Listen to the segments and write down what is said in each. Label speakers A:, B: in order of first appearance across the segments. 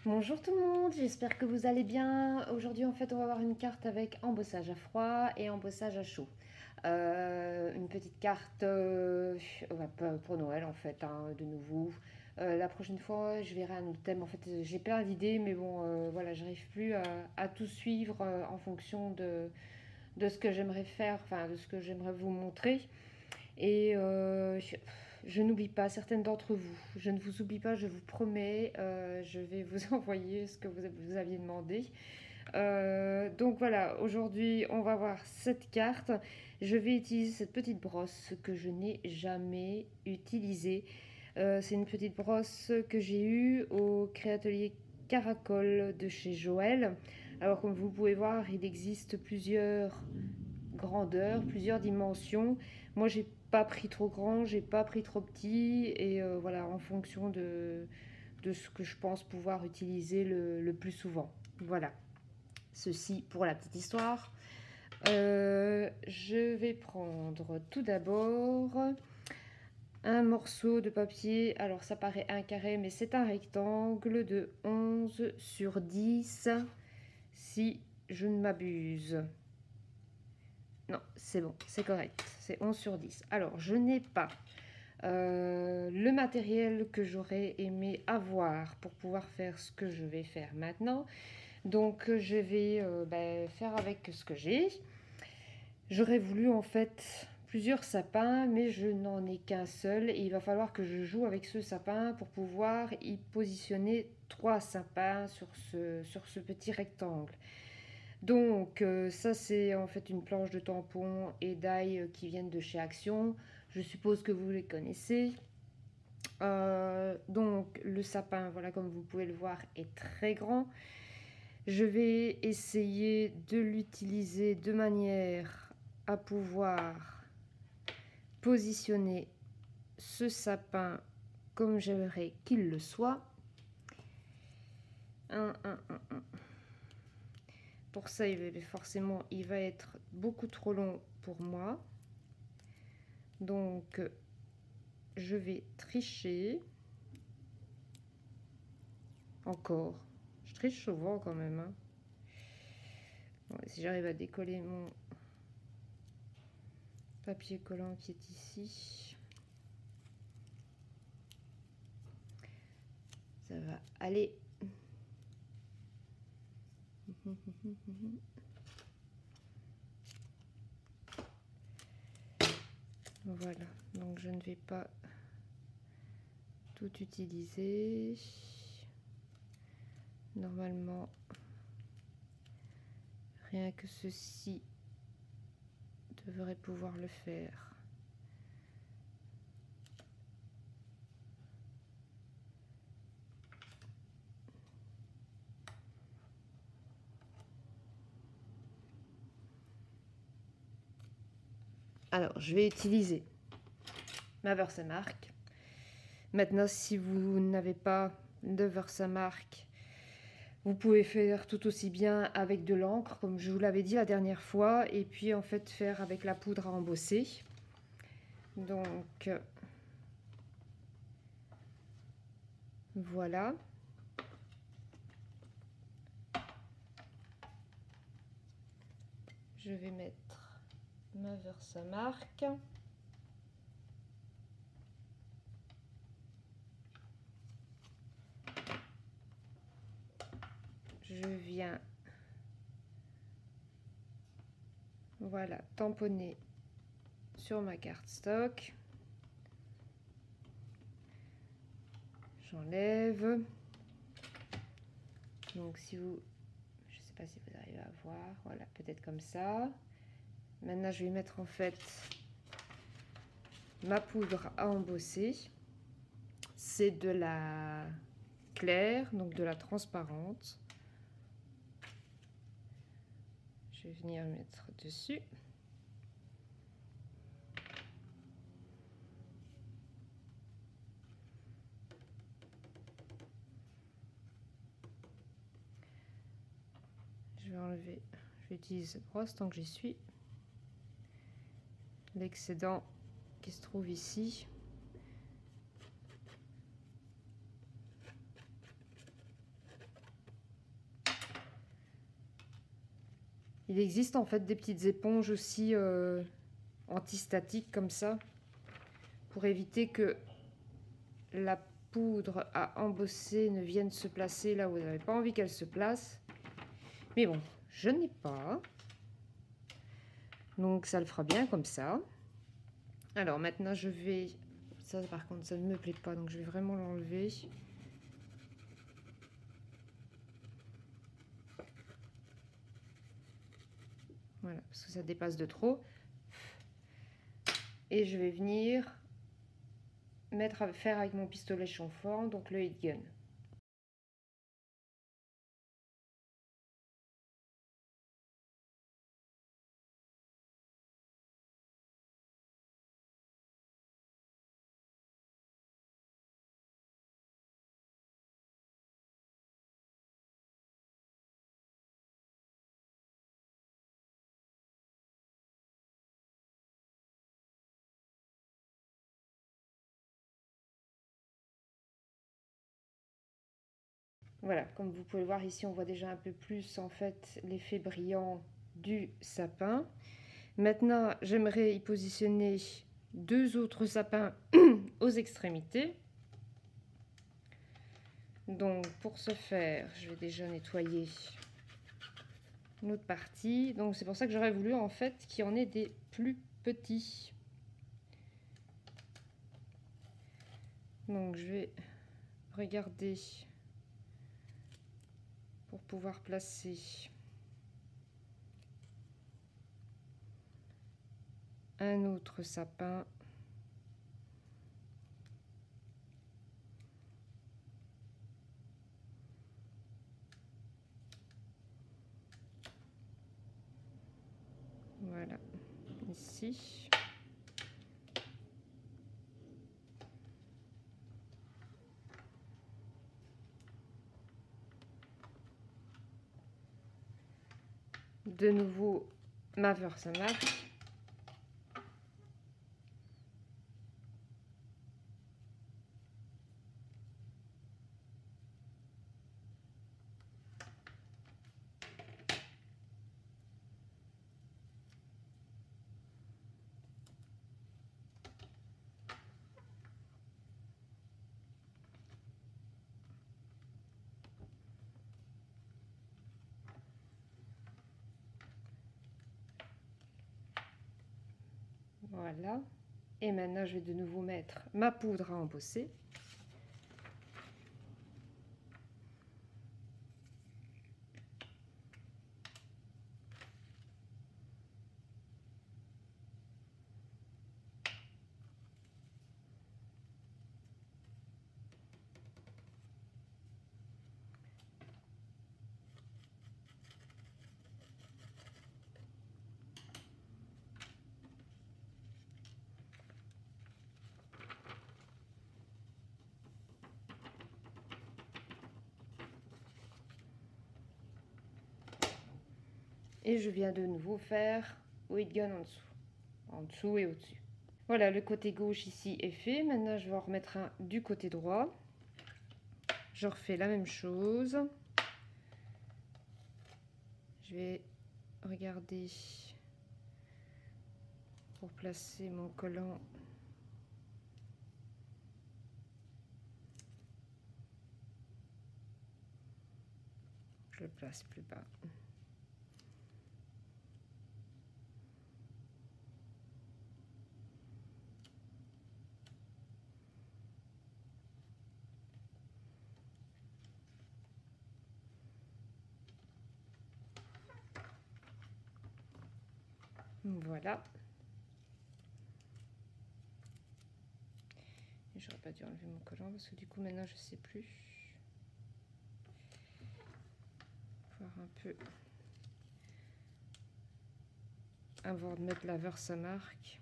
A: Bonjour tout le monde, j'espère que vous allez bien. Aujourd'hui en fait on va avoir une carte avec embossage à froid et embossage à chaud. Une petite carte ouais, pour Noël en fait, hein, de nouveau. La prochaine fois je verrai un autre thème. En fait j'ai plein d'idées mais bon voilà, j'arrive plus à tout suivre en fonction de ce que j'aimerais faire, enfin de ce que j'aimerais vous montrer. Et je n'oublie pas certaines d'entre vous. Je ne vous oublie pas, je vous promets. Je vais vous envoyer ce que vous aviez demandé. Donc voilà, aujourd'hui on va voir cette carte. Je vais utiliser cette petite brosse que je n'ai jamais utilisée. C'est une petite brosse que j'ai eue au Créatelier Caracol de chez Joël. Alors comme vous pouvez voir, il existe plusieurs grandeurs, plusieurs dimensions. Moi, j'ai pas pris trop grand, j'ai pas pris trop petit, et voilà, en fonction de ce que je pense pouvoir utiliser le plus souvent. Voilà, ceci pour la petite histoire. Je vais prendre tout d'abord un morceau de papier. Alors, ça paraît un carré, mais c'est un rectangle de 11 sur 10, si je ne m'abuse. Non, c'est bon, c'est correct. C'est 11 sur 10. Alors, je n'ai pas le matériel que j'aurais aimé avoir pour pouvoir faire ce que je vais faire maintenant. Donc, je vais faire avec ce que j'ai. J'aurais voulu en fait plusieurs sapins, mais je n'en ai qu'un seul. Et il va falloir que je joue avec ce sapin pour pouvoir y positionner 3 sapins sur ce petit rectangle. Donc ça c'est en fait une planche de tampons et d'ail qui viennent de chez Action. Je suppose que vous les connaissez. Donc le sapin, voilà comme vous pouvez le voir, est très grand. Je vais essayer de l'utiliser de manière à pouvoir positionner ce sapin comme j'aimerais qu'il le soit. Pour ça, forcément, il va être beaucoup trop long pour moi. Donc, je vais tricher. Encore. Je triche souvent quand même. Hein. Bon, si j'arrive à décoller mon papier collant qui est ici, ça va aller. Voilà, donc je ne vais pas tout utiliser. Normalement, rien que ceci devrait pouvoir le faire. Alors, je vais utiliser ma Versamark. Maintenant, si vous n'avez pas de Versamark, vous pouvez faire tout aussi bien avec de l'encre, comme je vous l'avais dit la dernière fois, et puis en fait faire avec la poudre à embosser. Donc, voilà. Je vais mettre ma Versamark. Je viens, voilà, tamponner sur ma carte stock. J'enlève. Donc si vous, je ne sais pas si vous arrivez à voir, voilà, peut-être comme ça. Maintenant, je vais mettre en fait ma poudre à embosser. C'est de la claire, donc de la transparente. Je vais venir mettre dessus. Je vais enlever, je vais utiliser cette brosse tant que j'y suis. L'excédent qui se trouve ici. Il existe en fait des petites éponges aussi antistatiques comme ça, pour éviter que la poudre à embosser ne vienne se placer là où vous n'avez pas envie qu'elle se place. Mais bon, je n'ai pas. Donc ça le fera bien comme ça. Alors maintenant je vais... Ça par contre ça ne me plaît pas, donc je vais vraiment l'enlever. Voilà, parce que ça dépasse de trop. Et je vais venir faire avec mon pistolet chanfort, donc le heat gun. Voilà, comme vous pouvez le voir ici, on voit déjà un peu plus en fait l'effet brillant du sapin. Maintenant, j'aimerais y positionner 2 autres sapins aux extrémités. Donc pour ce faire, je vais déjà nettoyer une autre partie. Donc c'est pour ça que j'aurais voulu en fait qu'il y en ait des plus petits. Donc je vais regarder pour pouvoir placer un autre sapin. Voilà, ici. De nouveau, ma Versa marque. Voilà. Et maintenant, je vais de nouveau mettre ma poudre à embosser. Et je viens de nouveau faire heat gun en dessous et au-dessus. Voilà, le côté gauche ici est fait. Maintenant, je vais en remettre un du côté droit. Je refais la même chose. Je vais regarder pour placer mon collant. Je le place plus bas. Voilà. J'aurais pas dû enlever mon collant parce que du coup maintenant je sais plus. Voir un peu avant de mettre la Versa marque.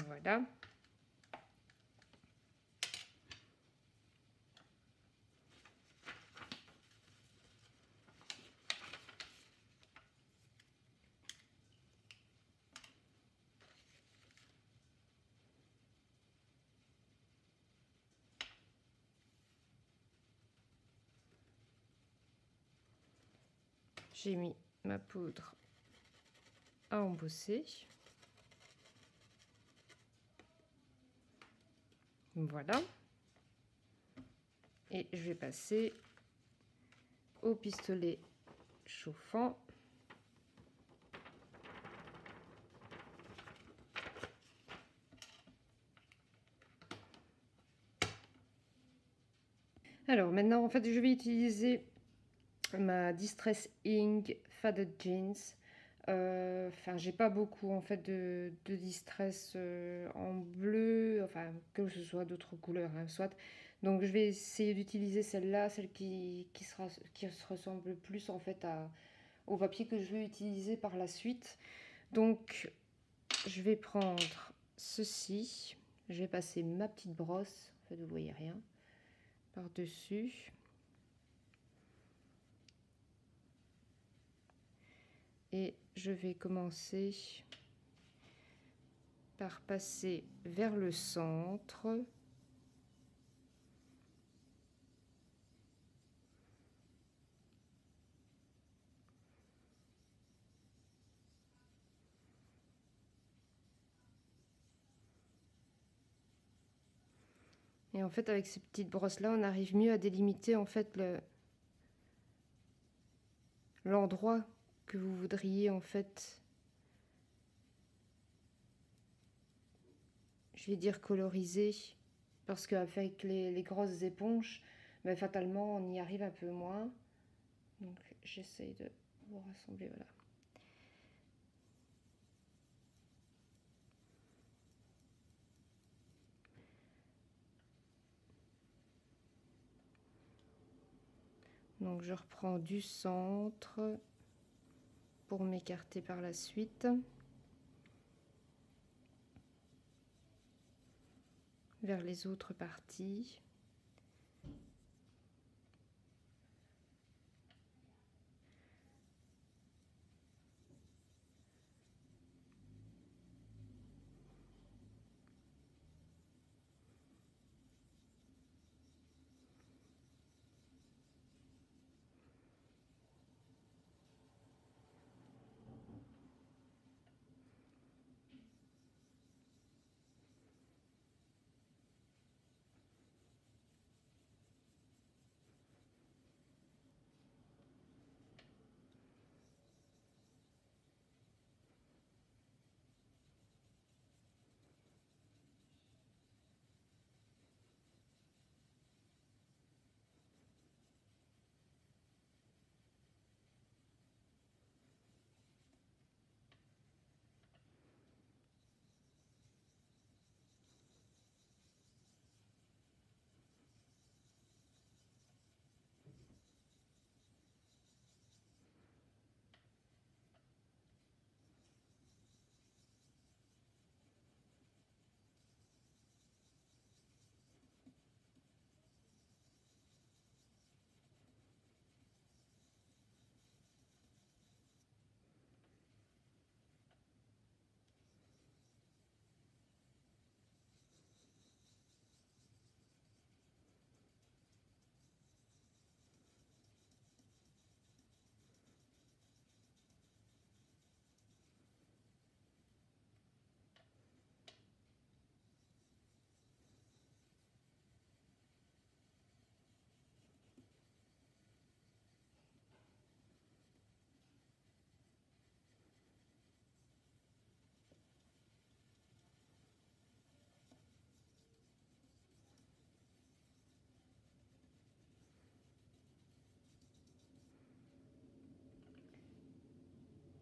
A: Voilà. J'ai mis ma poudre à embosser. Voilà. Et je vais passer au pistolet chauffant. Alors maintenant, en fait, je vais utiliser ma Distress Ink Faded Jeans. Enfin, j'ai pas beaucoup en fait de distress en bleu, enfin que ce soit d'autres couleurs, hein, soit. Donc je vais essayer d'utiliser celle-là, celle qui se ressemble plus en fait au papier que je vais utiliser par la suite. Donc je vais prendre ceci, je vais passer ma petite brosse, en fait vous voyez rien, par-dessus. Et je vais commencer par passer vers le centre. Et en fait, avec ces petites brosses-là, on arrive mieux à délimiter en fait l'endroit que vous voudriez en fait, je vais dire coloriser, parce qu'avec les grosses éponges, ben, fatalement, on y arrive un peu moins. Donc, j'essaye de vous rassembler, voilà. Donc, je reprends du centre pour m'écarter par la suite. Vers les autres parties.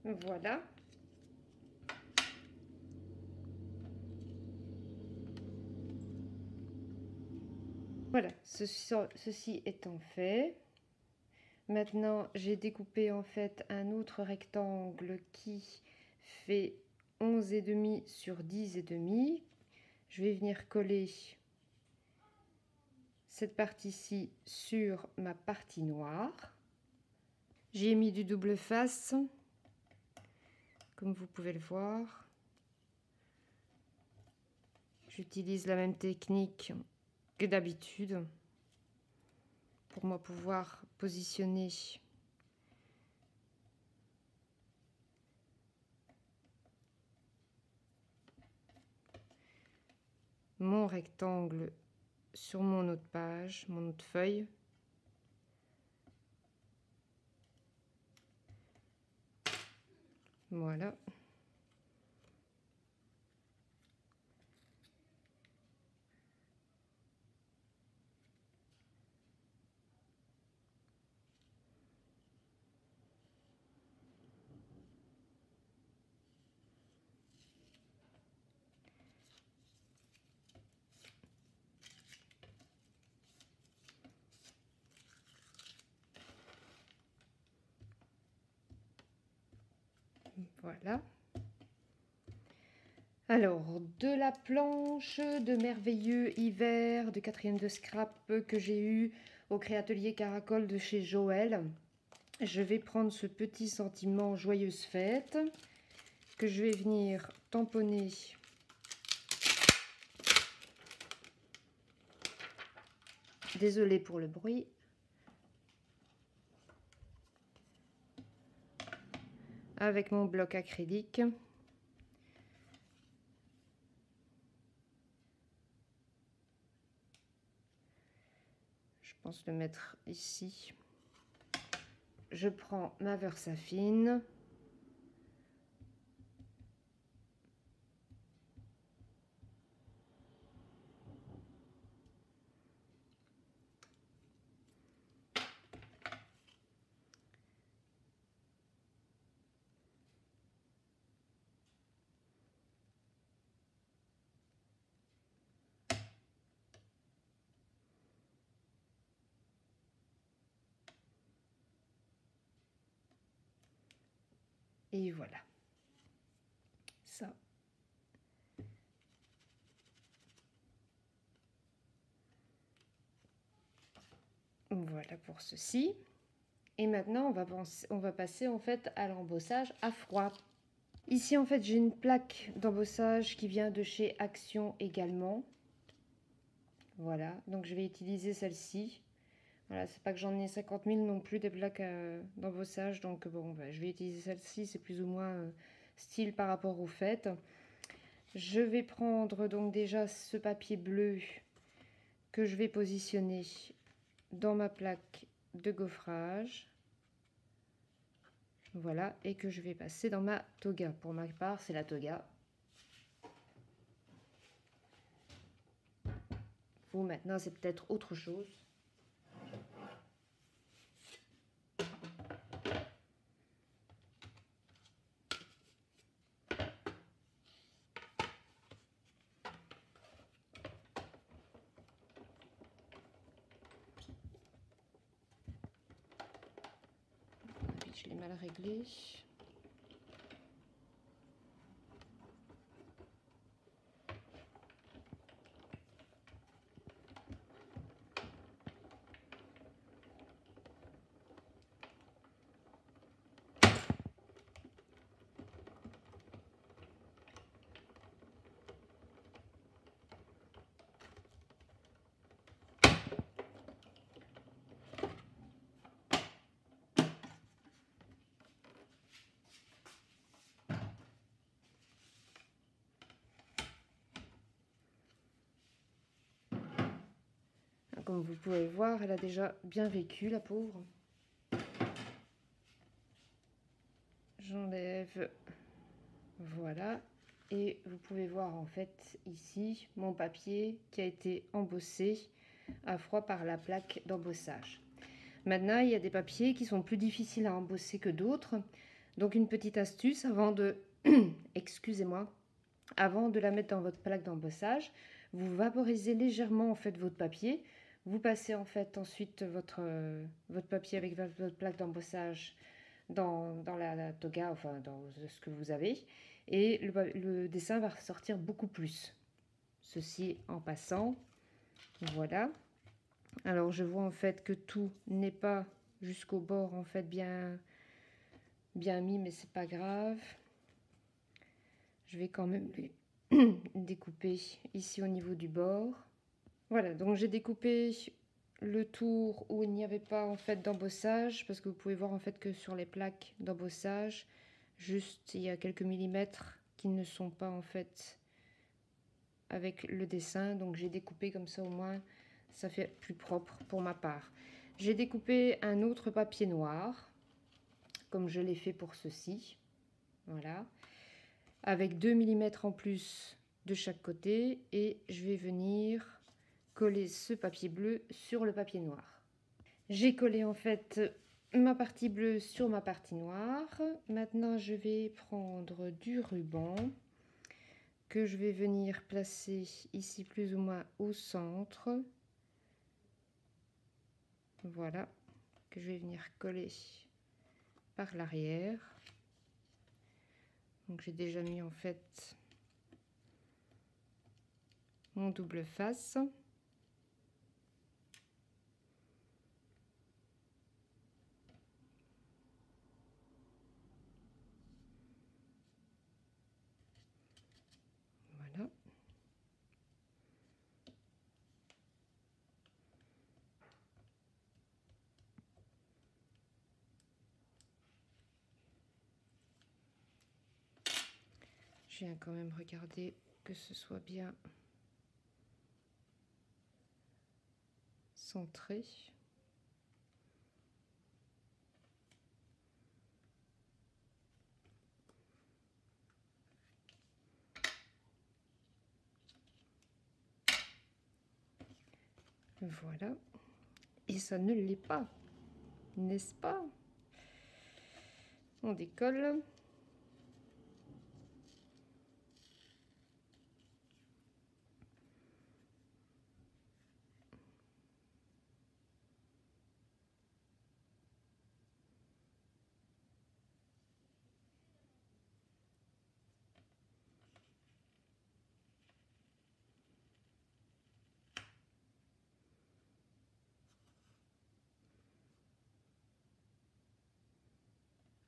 A: Voilà. Voilà, ceci étant fait, maintenant j'ai découpé en fait un autre rectangle qui fait 11,5 sur 10,5. Je vais venir coller cette partie-ci sur ma partie noire. J'ai mis du double face, comme vous pouvez le voir. J'utilise la même technique que d'habitude pour moi pouvoir positionner mon rectangle sur mon autre page, mon autre feuille. Voilà. Voilà. Alors, de la planche de merveilleux hiver de 4e de scrap que j'ai eu au Créatelier Caracol de chez Joël, je vais prendre ce petit sentiment joyeuse fête que je vais venir tamponner désolée pour le bruit, avec mon bloc acrylique. Je pense le mettre ici. Je prends ma Versafine. Et voilà. Ça. Voilà pour ceci. Et maintenant, on va passer en fait à l'embossage à froid. Ici, en fait, j'ai une plaque d'embossage qui vient de chez Action également. Voilà, donc je vais utiliser celle-ci. Voilà, c'est pas que j'en ai 50 000 non plus des plaques d'embossage, donc bon, bah, je vais utiliser celle-ci, c'est plus ou moins style par rapport au fait. Je vais prendre donc déjà ce papier bleu que je vais positionner dans ma plaque de gaufrage. Voilà, et que je vais passer dans ma toga. Pour ma part, c'est la toga. Vous, maintenant, c'est peut-être autre chose. Je l'ai mal réglé. Comme vous pouvez voir, elle a déjà bien vécu, la pauvre. J'enlève, voilà, et vous pouvez voir en fait ici mon papier qui a été embossé à froid par la plaque d'embossage. Maintenant, il y a des papiers qui sont plus difficiles à embosser que d'autres, donc une petite astuce avant de, excusez-moi, avant de la mettre dans votre plaque d'embossage, vous vaporisez légèrement en fait votre papier. Vous passez en fait ensuite votre papier avec votre plaque d'embossage dans la toga, enfin dans ce que vous avez, et le dessin va ressortir beaucoup plus. Ceci en passant, voilà. Alors je vois en fait que tout n'est pas jusqu'au bord en fait bien mis, mais c'est pas grave. Je vais quand même les découper ici au niveau du bord. Voilà, donc j'ai découpé le tour où il n'y avait pas en fait d'embossage, parce que vous pouvez voir en fait que sur les plaques d'embossage, juste il y a quelques millimètres qui ne sont pas en fait avec le dessin. Donc j'ai découpé comme ça, au moins ça fait plus propre pour ma part. J'ai découpé un autre papier noir, comme je l'ai fait pour ceci. Voilà. Avec 2 mm en plus de chaque côté. Et je vais venir coller ce papier bleu sur le papier noir. J'ai collé en fait ma partie bleue sur ma partie noire. Maintenant, je vais prendre du ruban que je vais venir placer ici plus ou moins au centre. Voilà, que je vais venir coller par l'arrière. Donc j'ai déjà mis en fait mon double face. Voilà. Je viens quand même regarder que ce soit bien centré. Voilà. Et ça ne l'est pas, n'est-ce pas? On décolle.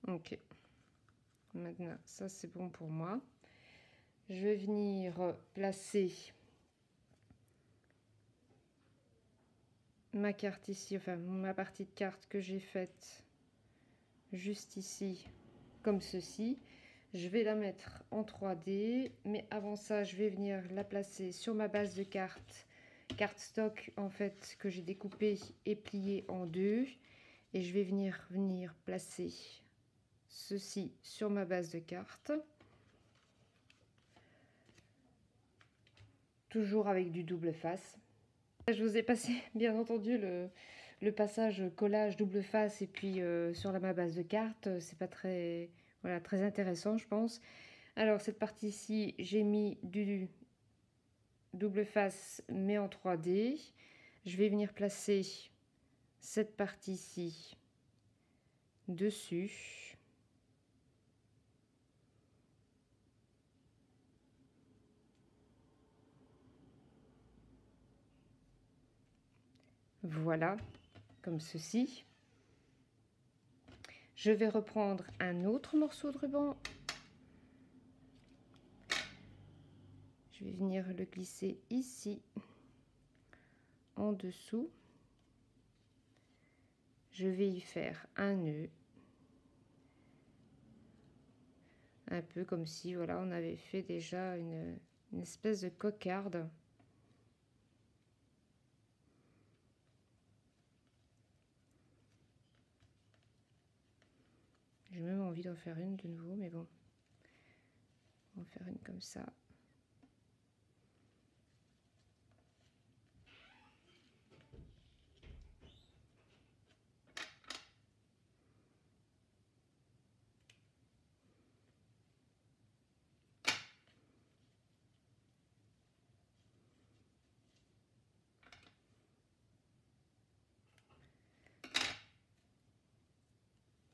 A: Ok. Maintenant, ça c'est bon pour moi. Je vais venir placer ma carte ici, enfin ma partie de carte que j'ai faite juste ici, comme ceci. Je vais la mettre en 3D, mais avant ça, je vais venir la placer sur ma base de carte stock en fait que j'ai découpée et pliée en deux. Et je vais venir placer ceci sur ma base de carte. Toujours avec du double face. Je vous ai passé bien entendu le passage collage double face et puis sur ma base de carte. C'est pas très, voilà, très intéressant je pense. Alors cette partie ici, j'ai mis du double face mais en 3D. Je vais venir placer cette partie ici dessus. Voilà, comme ceci. Je vais reprendre un autre morceau de ruban. Je vais venir le glisser ici, en dessous. Je vais y faire un nœud. Un peu comme si, voilà, on avait fait déjà une espèce de cocarde. J'ai même envie d'en faire une de nouveau, mais bon. On va faire une comme ça.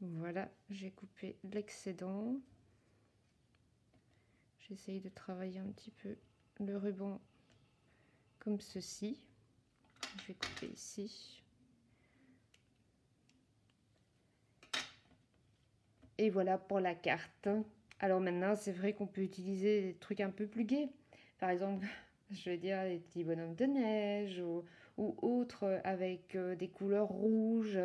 A: Voilà, j'ai coupé l'excédent. J'essaye de travailler un petit peu le ruban comme ceci. Je vais couper ici. Et voilà pour la carte. Alors maintenant, c'est vrai qu'on peut utiliser des trucs un peu plus gais. Par exemple, je veux dire les petits bonhommes de neige ou autres avec des couleurs rouges.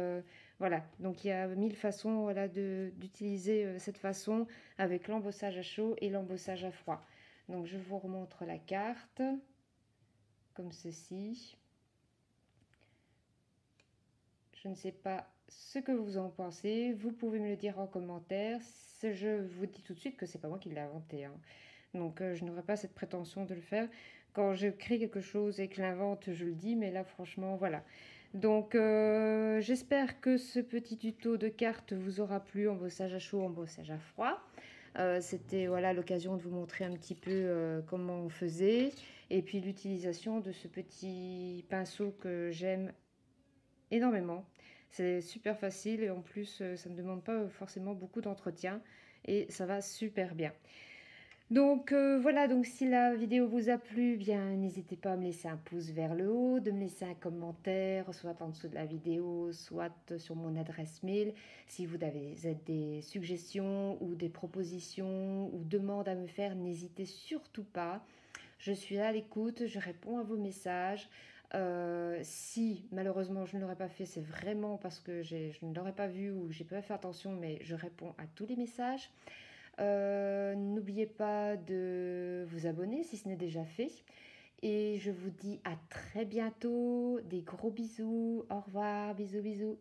A: Voilà, donc il y a 1000 façons, voilà, d'utiliser cette façon avec l'embossage à chaud et l'embossage à froid. Donc je vous remontre la carte, comme ceci. Je ne sais pas ce que vous en pensez, vous pouvez me le dire en commentaire. Je vous dis tout de suite que c'est pas moi qui l'ai inventé, hein. Donc je n'aurai pas cette prétention de le faire. Quand je crée quelque chose et que je l'invente, je le dis, mais là franchement, voilà. Donc j'espère que ce petit tuto de cartes vous aura plu, embossage à chaud, embossage à froid. C'était voilà l'occasion de vous montrer un petit peu comment on faisait et puis l'utilisation de ce petit pinceau que j'aime énormément. C'est super facile et en plus ça ne demande pas forcément beaucoup d'entretien et ça va super bien. Donc voilà, donc si la vidéo vous a plu, bien n'hésitez pas à me laisser un pouce vers le haut, de me laisser un commentaire, soit en dessous de la vidéo, soit sur mon adresse mail. Si vous avez des suggestions ou des propositions ou demandes à me faire, n'hésitez surtout pas. Je suis à l'écoute, je réponds à vos messages. Si malheureusement je ne l'aurais pas fait, c'est vraiment parce que je ne l'aurais pas vu ou j'ai pas fait attention, mais je réponds à tous les messages. N'oubliez pas de vous abonner si ce n'est déjà fait. Et je vous dis à très bientôt. Des gros bisous. Au revoir. Bisous, bisous.